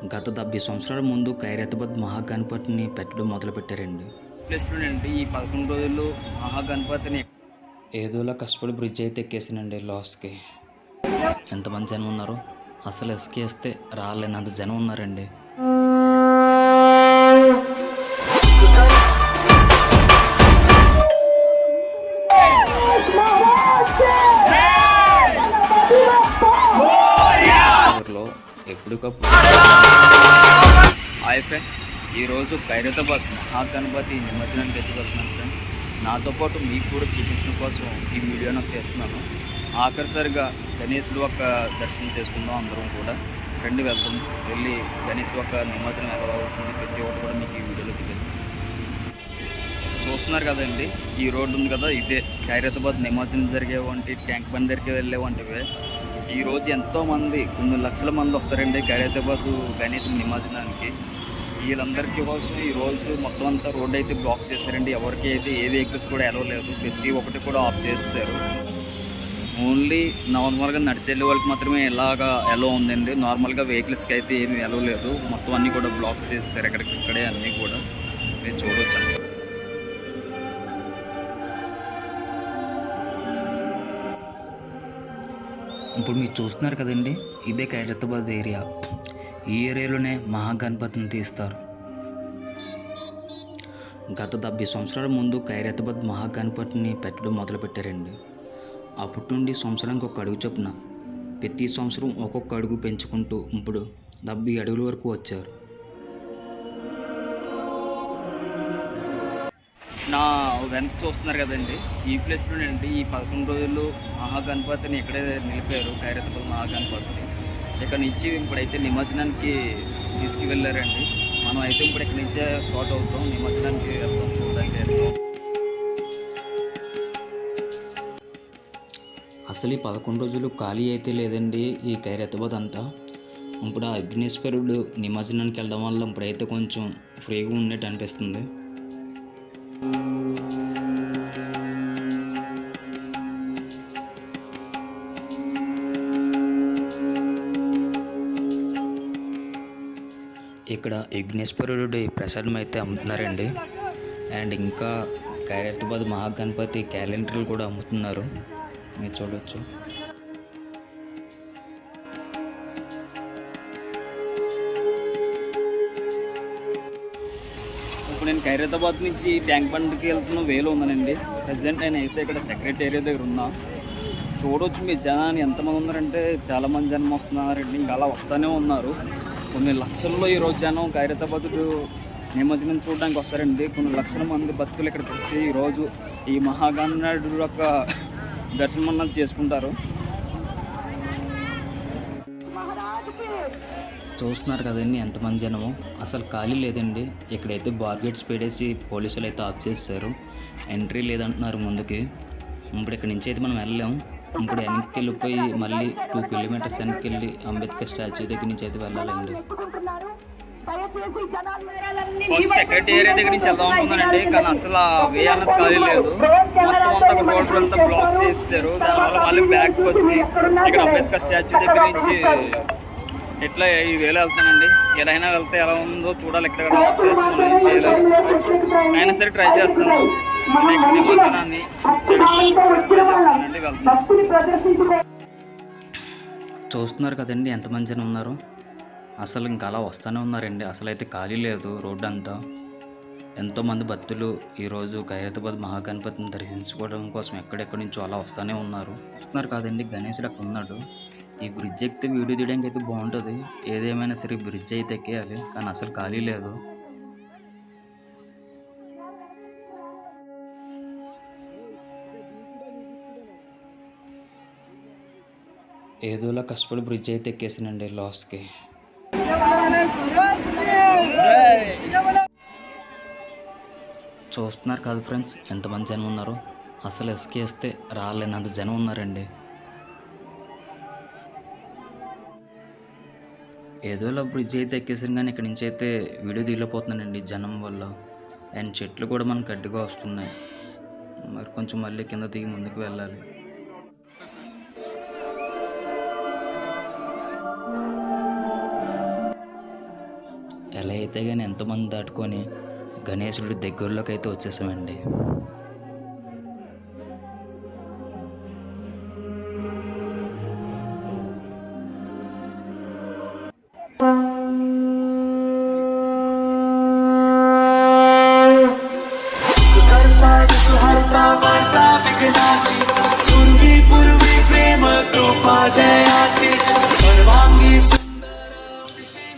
గత 70 సంవత్సరాల ముందు ఖైరతాబాద్ మహాగణపతిని పెట్టడం మొదలుపెట్టారండి. ప్లేస్లోనండి ఈ 11 రోజులు మహాగణపతిని ఏదోలా కష్టపడి బ్రిడ్జ్ అయితే ఎక్కేసానండి లాస్ట్కి. ఎంతమంది జనం ఉన్నారు, అసలు ఎస్కేస్తే రాలేనంత జనం ఉన్నారండి. ఎప్పటికప్పుడు హాయ్ ఫ్రెండ్, ఈరోజు ఖైరతాబాద్ మహాగణపతి నిమజ్జనానికి ఎత్తుకెళ్తున్నాను ఫ్రెండ్స్. నాతో పాటు మీకు కూడా చూపించడం కోసం ఈ వీడియోను చేస్తున్నాను. ఆఖరిసరిగా గణేశుడు యొక్క దర్శనం చేసుకుందాం అందరం కూడా. రెండు వెళ్ళి గణేశుడు యొక్క నిమజ్జనం ఎలా అవుతుంది ప్రతి ఒక్కటి కూడా మీకు ఈ వీడియోలో చూపిస్తాను. చూస్తున్నారు కదండి, ఈ రోడ్డు ఉంది కదా, ఇదే ఖైరతాబాద్ నిమజ్జనం జరిగే వంటి ట్యాంక్ బండ్ దగ్గరికి వెళ్ళే వంటివే. ఈరోజు ఎంతోమంది, కొన్ని లక్షల మంది వస్తారండి ఖైరతాబాద్ గణేష్ నిమజ్జనానికి. వీళ్ళందరికీ కోసం ఈరోజు మొత్తం అంతా రోడ్ అయితే బ్లాక్ చేశారండి. ఎవరికి అయితే ఏ వెహికల్స్ కూడా ఎలో లేదు, ప్రతి ఒక్కటి కూడా ఆఫ్ చేస్తారు. ఓన్లీ నార్మల్గా నడిచెళ్ళే వాళ్ళకి మాత్రమే ఇలాగా ఎలో ఉందండి. నార్మల్గా వెహికల్స్కి అయితే ఏమీ ఎలో లేదు. మొత్తం అన్నీ కూడా బ్లాక్ చేస్తారు, ఎక్కడికక్కడే అన్నీ కూడా మీరు చూడవచ్చు. ఇప్పుడు మీరు చూస్తున్నారు కదండి, ఇదే ఖైరతాబాద్ ఏరియా. ఈ ఏరియాలోనే మహాగణపతిని తీస్తారు. గత 70 సంవత్సరాల ముందు ఖైరతాబాద్ మహాగణపతిని పెట్టడం మొదలుపెట్టారండి. అప్పటి నుండి సంవత్సరానికి ఒక అడుగు చొప్పున ప్రతి సంవత్సరం ఒక్కొక్క అడుగు పెంచుకుంటూ ఇప్పుడు 70 అడుగుల వరకు వచ్చారు. నా వెనక చూస్తున్నారు కదండి, ఈ ప్లేస్లోనండి ఈ 11 రోజులు మహాగణపతిని ఇక్కడే నిలిపారు. ఖైరతాబాద్ మహాగణపతిని ఇక్కడ నుంచి ఇప్పుడైతే నిమజ్జనానికి తీసుకువెళ్ళారండి. మనం అయితే ఇప్పుడు ఇక్కడ నుంచే స్టార్ట్ అవుతాం, నిమజ్జనానికి వెళ్తాం, చూడడానికి వెళ్తాం. అసలు ఈ 11 రోజులు ఖాళీ అయితే లేదండి ఈ ఖైరతాబాద్ అంతా. ఇప్పుడు ఆ అగ్నేశ్వరుడు నిమజ్జనానికి వెళ్ళడం వల్ల ఇప్పుడైతే కొంచెం ఫ్రీగా ఉన్నట్టు అనిపిస్తుంది. ఇక్కడ విఘ్నేశ్వరుడి ప్రసాదం అయితే అమ్ముతున్నారండి. అండ్ ఇంకా ఖైరతాబాద్ మహాగణపతి క్యాలెండర్లు కూడా అమ్ముతున్నారు, మీరు చూడవచ్చు. ఇప్పుడు నేను ఖైరతాబాద్ నుంచి ట్యాంక్ బండ్కి వెళ్తున్న వేలో ఉన్నానండి. ప్రజెంట్ నేను అయితే ఇక్కడ సెక్రటేరియట్ దగ్గర ఉన్నా. చూడవచ్చు మీ జనాన్ని ఎంతమంది ఉన్నారంటే చాలామంది జనం వస్తున్నారండి. ఇంకా అలా వస్తూనే ఉన్నారు. కొన్ని లక్షల్లో ఈరోజు జనం ఖైరతాబాద్ నిమజ్జనం చూడడానికి వస్తారండి. కొన్ని లక్షల మంది భక్తులు ఇక్కడికి వచ్చి ఈరోజు ఈ మహాగణుడు యొక్క దర్శనం అన్నది చేసుకుంటారు. చూస్తున్నారు కదండి ఎంతమంది జనము, అసలు ఖాళీ లేదండి. ఇక్కడైతే బార్గేట్స్ పెట్టేసి పోలీసులు అయితే ఆఫ్ చేస్తారు, ఎంట్రీ లేదంటున్నారు ముందుకి. ఇప్పుడు ఇక్కడి నుంచి అయితే మనం వెళ్ళాం. ఇప్పుడు వెనక్కి వెళ్ళిపోయి మళ్ళీ 2 కిలోమీటర్స్ వెనక్కి వెళ్ళి అంబేద్కర్ స్టాచ్యూ దగ్గర నుంచి అయితే వెళ్ళాలండి. ఫస్ట్ సెక్రటేరియట్ దగ్గర నుంచి వెళ్దాం అనుకున్నానండి, కానీ అసలు వే అన్నది ఖాళీ లేదు. మొత్తం అంతా రోడ్డు అంతా బ్లాక్ చేస్తారు. దానివల్ల మళ్ళీ బ్యాక్ వచ్చి ఇక్కడ అంబేద్కర్ స్టాచ్యూ దగ్గర నుంచి ఎట్లా ఈ వేలో వెళ్తానండి. ఎలా అయినా వెళ్తే ఎలా ఉందో చూడాలి. ఇక్కడ ఆఫ్ చేస్తాను, ఏం చేయలేదు. అయినా సరే ట్రై చేస్తాను. నిమజ్జనాన్ని చూస్తున్నారు కదండి ఎంతమంది జనం ఉన్నారు. అసలు ఇంకా అలా వస్తూనే ఉన్నారండి. అసలు అయితే ఖాళీ లేదు రోడ్డు అంతా. ఎంతోమంది భక్తులు ఈరోజు ఖైరతాబాద్ మహాగణపతిని దర్శించుకోవడం కోసం ఎక్కడెక్కడి నుంచో అలా వస్తూనే ఉన్నారు. చూస్తున్నారు కాదండి, గణేశుడు అక్కడ ఉన్నాడు. ఈ బ్రిడ్జ్ ఎక్కితే వీడియో తీయడానికి అయితే బాగుంటుంది. ఏదేమైనా సరే బ్రిడ్జ్ అయితే ఎక్కేయాలి, కానీ అసలు ఖాళీ లేదు. ఏదోలా కష్టపడి బ్రిడ్జ్ అయితే ఎక్కేసానండి లాస్ట్కి. చూస్తున్నారు కదా ఫ్రెండ్స్, ఎంతమంది జనం ఉన్నారు. అసలు ఎస్కేస్తే రాలేనంత జనం ఉన్నారండి. ఏదోలా బ్రిడ్జ్ అయితే ఎక్కేసాను, కానీ ఇక్కడ నుంచి అయితే వీడియో తీయలేకపోతున్నానండి జనం వల్ల. అండ్ చెట్లు కూడా మనకు అడ్డుగా వస్తున్నాయి. మరి కొంచెం మళ్ళీ కింద దిగి ముందుకు వెళ్ళాలి. ఎలా అయితే కానీ ఎంతమంది దాటుకొని గణేశుడి దగ్గరలోకి అయితే వచ్చేసామండి.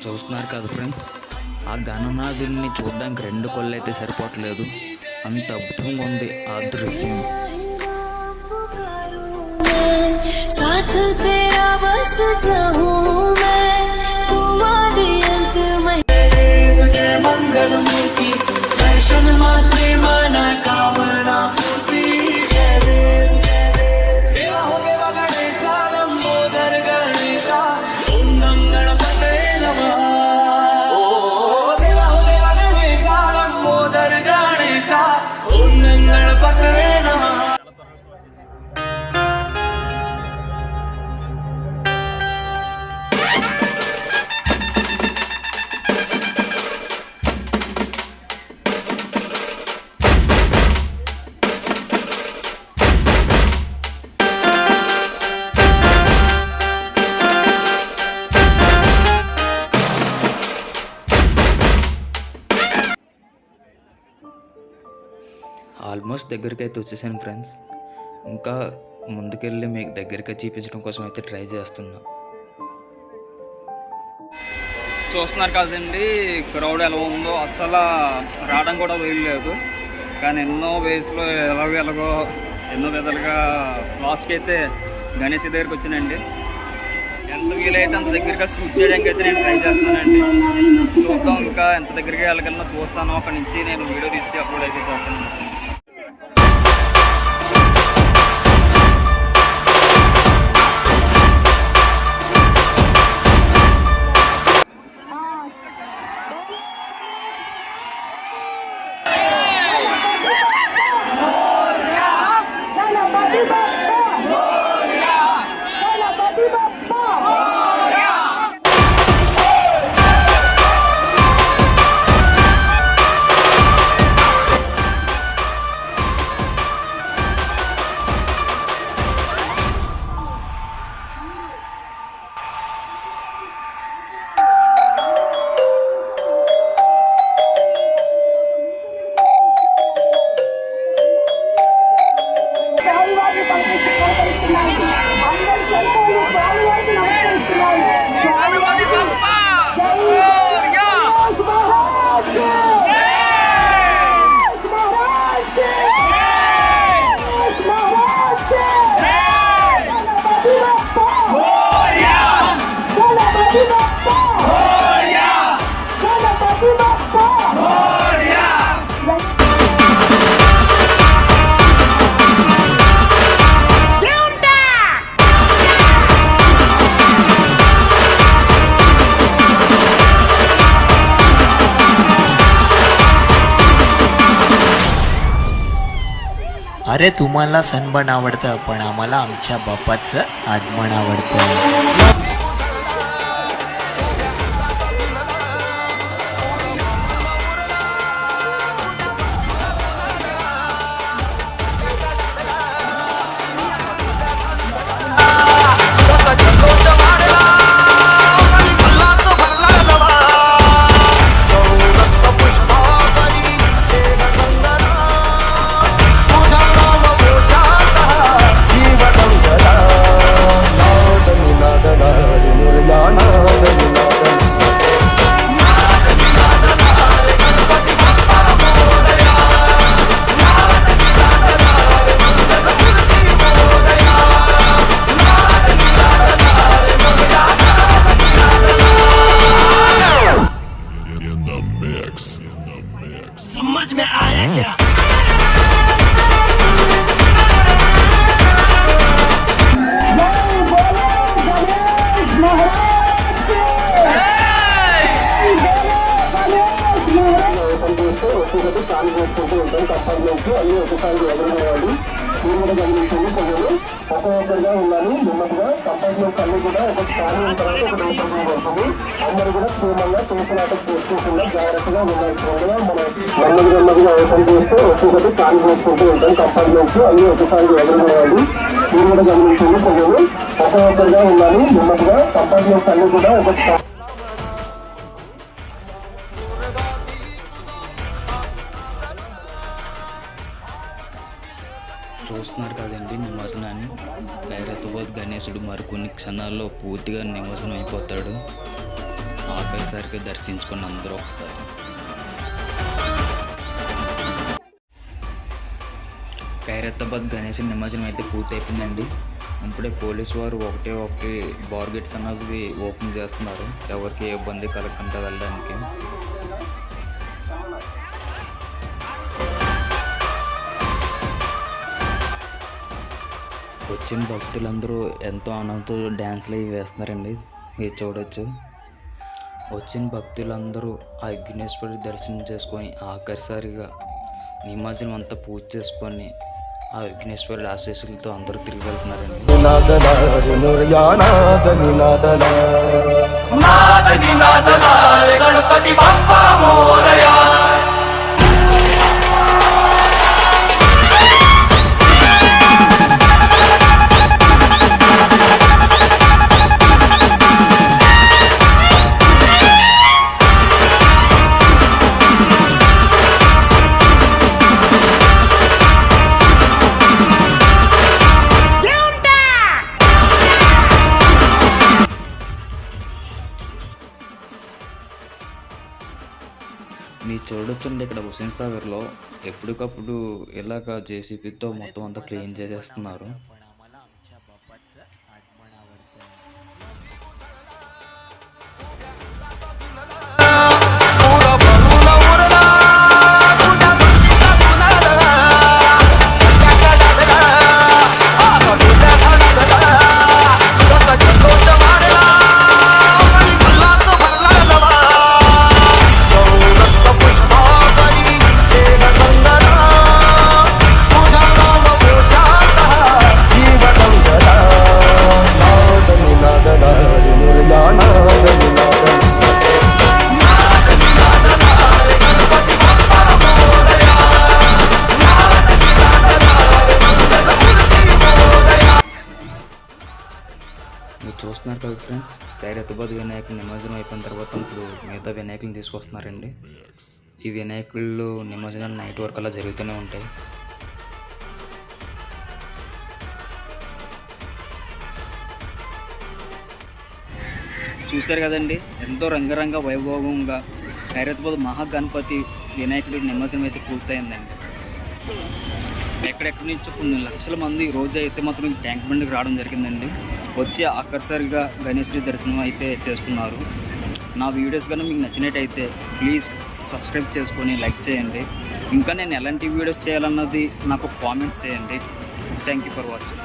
చూస్తున్నారు కదా ఫ్రెండ్స్, ఆ గణనాథుడిని చూడడానికి 2 కళ్ళు అయితే సరిపోవట్లేదు, అంత అద్భుతంగా ఉంది ఆ దృశ్యం. साथ तेरा बस चाहूं मैं तुम्हारे अंत में मंगल मूर्ति दर्शन मात्रे मन कामना पूर्ति जय देव देवा हो देवा गणेशा लंबोदर गणेशा ओम गणपते नमः ओ देवा हो देवा गणेशा लंबोदर गणेशा ओम गणपते नमः. ఆల్మోస్ట్ దగ్గరికి అయితే వచ్చేసాను ఫ్రెండ్స్. ఇంకా ముందుకెళ్ళి మీకు దగ్గరికి చూపించడం కోసం అయితే ట్రై చేస్తున్నా. చూస్తున్నారు కదండి క్రౌడ్ ఎలా ఉందో, అస్సలు రావడం కూడా వీల్లేదు. కానీ ఎన్నో వేస్లో ఎలాగో ఎన్నో విధాలుగా లాస్ట్కి అయితే గణేష్ దగ్గరికి వచ్చానండి. ఎంత వీలైతే అంత దగ్గరగా షూట్ చేయడానికి అయితే నేను ట్రై చేస్తానండి. చూద్దాం ఇంకా ఎంత దగ్గరికి వెళ్ళగలనో చూస్తాను. అక్కడి నుంచి నేను వీడియో తీసి అప్లోడ్ అయితే చేస్తాను. अरे तुम्हाला सणबण आवडतं, पण आम्हाला आमच्या बाप्पाचं आगमन आवडतं. ఒక్కొక్కరిగా ఉండాలి. నెమ్మదిగా కంపార్ట్మెంట్స్ అన్ని కూడా ఒక స్కానింగ్ తర్వాత ఒక నిమిషం పడుతుంది. అందరూ కూడా క్షేమంగా తోపులాట చేసుకోకుండా జాగ్రత్తగా ఉండాల్సిందిగా మనం నెమ్మదిగా ఓపెన్ చేస్తూ ఒక్కొక్కటి ఖాళీ చేసుకుంటూ ఉంటాం. కంపార్ట్మెంట్స్ అన్ని ఒకసారి ఎదురుకోవాలి. మీరు కూడా గమనించండి. ప్రజలు ఒక్కొక్కరిగా ఉండాలి. నెమ్మదిగా కంపార్ట్మెంట్స్ అన్ని కూడా ఒక చూస్తున్నారు కదండి నిమజ్జనాన్ని. ఖైరతాబాద్ గణేశుడు మరికొన్ని క్షణాల్లో పూర్తిగా నిమజ్జనం అయిపోతాడు. ఆఖరిసారిగా దర్శించుకున్న అందరూ ఒకసారి. ఖైరతాబాద్ గణేశుడి నిమజ్జనం అయితే పూర్తి అయిపోయిందండి. ఇప్పుడే పోలీసు వారు ఒకటి బార్ గేట్స్ అన్నది ఓపెన్ చేస్తున్నారు, ఎవరికి ఏ ఇబ్బంది కలగకుండా వెళ్ళడానికి. వచ్చిన భక్తులందరూ ఎంతో ఆనందంతో డ్యాన్స్లు అవి వేస్తున్నారండి. ఇది చూడొచ్చు. వచ్చిన భక్తులందరూ ఆ విఘ్నేశ్వరుడి దర్శనం చేసుకొని ఆఖరిసారిగా నిమజ్జనం అంతా పూజ చేసుకొని ఆ విఘ్నేశ్వరుడి ఆశీస్సులతో అందరూ తిరిగి వెళ్తున్నారండి. మీరు చూడొచ్చండి, ఇక్కడ హుస్సేన్ సాగర్లో ఎప్పటికప్పుడు ఇలాగ జేసీబీతో మొత్తం అంతా క్లీన్ చేసేస్తున్నారు. మీరు చూస్తున్నారు కదా ఫ్రెండ్స్, ఖైరతాబాద్ వినాయకుడు నిమజ్జనం అయిపోయిన తర్వాత ఇప్పుడు మిగతా వినాయకులను తీసుకొస్తున్నారండి. ఈ వినాయకుళ్ళు నిమజ్జనం నైట్ వరకు అలా జరుగుతూనే ఉంటాయి. చూస్తారు కదండి, ఎంతో రంగరంగ వైభవంగా ఖైరతాబాద్ మహాగణపతి వినాయకుడి నిమజ్జనం అయితే పూర్తయిందండి. ఎక్కడెక్కడి నుంచి కొన్ని లక్షల మంది రోజు అయితే మాత్రం ట్యాంక్ బండ్కి రావడం జరిగిందండి. వచ్చి ఆఖరిసారిగా గణేశుడి దర్శనం అయితే చేసుకున్నారు. నా వీడియోస్ కానీ మీకు నచ్చినట్టయితే ప్లీజ్ సబ్స్క్రైబ్ చేసుకొని లైక్ చేయండి. ఇంకా నేను ఎలాంటి వీడియోస్ చేయాలన్నది నాకు కామెంట్స్ చేయండి. Thank you for watching.